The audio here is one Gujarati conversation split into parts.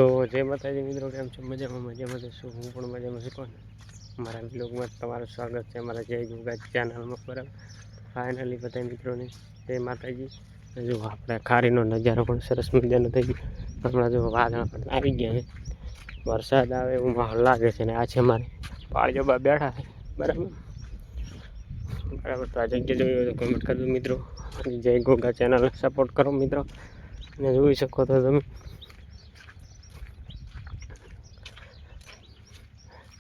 તો જય માતાજી મિત્રો, કેમ છો? મજામાં છું. હું પણ મજામાં છું. કોણ મારા બ્લોગમાં તમારું સ્વાગત છે અમારા જય ગોગા ચેનલમાં. બરાબર, ફાઇનલી બધા મિત્રોને જય માતાજી. જો આપણે ખારીનો નજારો પણ સરસ મજાનો થઈ ગયો. હમણાં જો વાદળ પણ આવી ગયા છે, વરસાદ આવે એવું માહોલ લાગે છે. ને આ છે અમારે પાળીઓ બા બેઠા છે. બરાબર, તો આ જગ્યા જોઈ હોય તો કમેન્ટ કરજો મિત્રો. જય ગોગા ચેનલ સપોર્ટ કરો મિત્રો. અને જોઈ શકો તો તમે.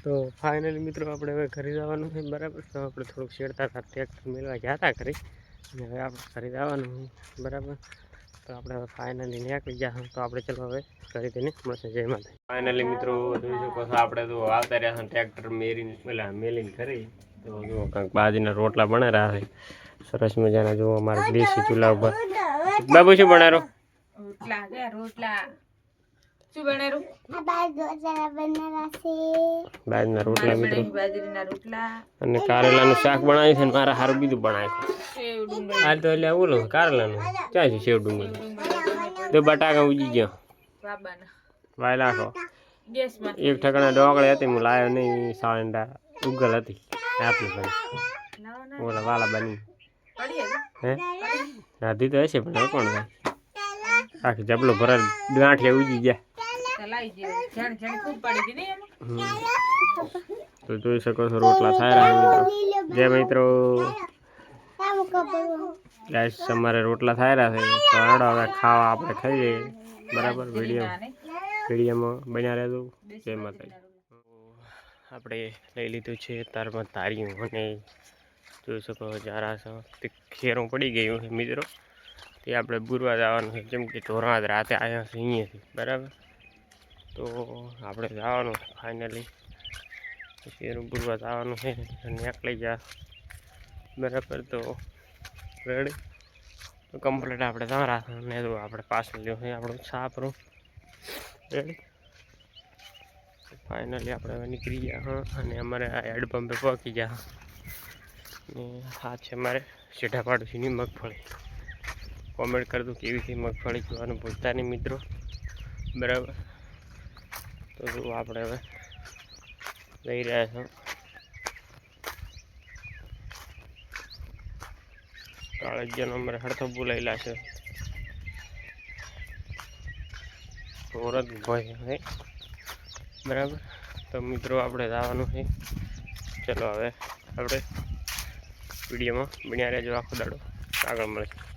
તો ફાઇનલી મિત્રો આપણે હવે ઘરે જવાનું છે. બરાબર, તો આપણે થોડુંક શેડતા હતા, ટ્રેક્ટર મેળવા ગયા હતા ઘરે, અને હવે આપણે ઘરે જવાનું છે. બરાબર, તો આપણે હવે ફાઇનલી નીકળી ગયા. તો આપણે ચલો હવે ઘરે તેને મળશે. જય માતા. ફાઇનલી મિત્રો જોઈ શકો છો, આપણે તો આવતા રહ્યા છે ટ્રેક્ટર મેલીને કરી. તો જુઓ કંઈક બાજરીના રોટલા બના રહ્યા છે સરસ મજાના. જુઓ અમારા દેશી ચૂલા ઉપર. બાબુ શું બનાવ્યો? રોટલા શું બનાવ્યું? બાજરીના રોટલા મિત્રો, બાજરીના રોટલા અને કારેલાનું શાક બનાવ્યું છે. ને મારા હારું બીજું બનાવ્યું હાલ તો એટલે બોલો કારેલાનું ક્યાં છે સેવ ડુંગળી તો બટાકા ઉજી ગયો વાય લાખો એક ઠકાણા ડોકળી હતી. હું લાવ્યો નહીં, સાંડા ઉગલ હતી આપણી ભાઈ બોલા વાલા બની હે રાધી તો હશે પણ કોણ ભાઈ આખી જબલો ભરેલ ગાંઠિયા ઉજી ગયા. તો જોઈ શકો છો રોટલા થાય રહ્યા મિત્રો. જે મિત્રો ગાઈસ અમારે રોટલા થાય રહ્યા છે. તો હેડો હવે ખાવા આપણે ખાઈએ. બરાબર, વિડીયોમાં બન્યા રહેજો. જય માતાજી. આપણે લઈ લીધું છે તારમાં તારીયું, અને જોઈ શકો જારા તે ખેરું પડી ગયું છે મિત્રો. તે આપણે બુરવા જવાનું છે, જેમ કે ધોરણ રાતે આવ્યા છે અહીંયાથી. બરાબર, તો આપણે જવાનું ફાઇનલી શેરું બુરવા જવાનું છે. નીકળી જા. બરાબર, તો રેડી તો કમ્પ્લીટ આપણે તમારા ને તો આપણે પાછળ લ્યો છે આપણું છાપરું. રેડી, ફાઇનલી આપણે હવે નીકળી ગયા. હા, અને અમારે આ હેડ પંપે પહોંચી ગયા. ને આ છે અમારે સીધા પાડોશીની મગફળી. કોમેન્ટ કરજો કેવી છે મગફળી, જોવાનું ભૂલતા નહીં મિત્રો. બરાબર, તો જો આપણે હવે લઈ રહ્યા છો. કાળજનો અમારે હડતો બોલાયેલા છે સુરત ભાઈ હે. બરાબર, તો મિત્રો આપણે જવાનું છે. ચલો હવે આપણે વિડીયોમાં બન્યા રહેજો આખો દાડો. આગળ મળશે.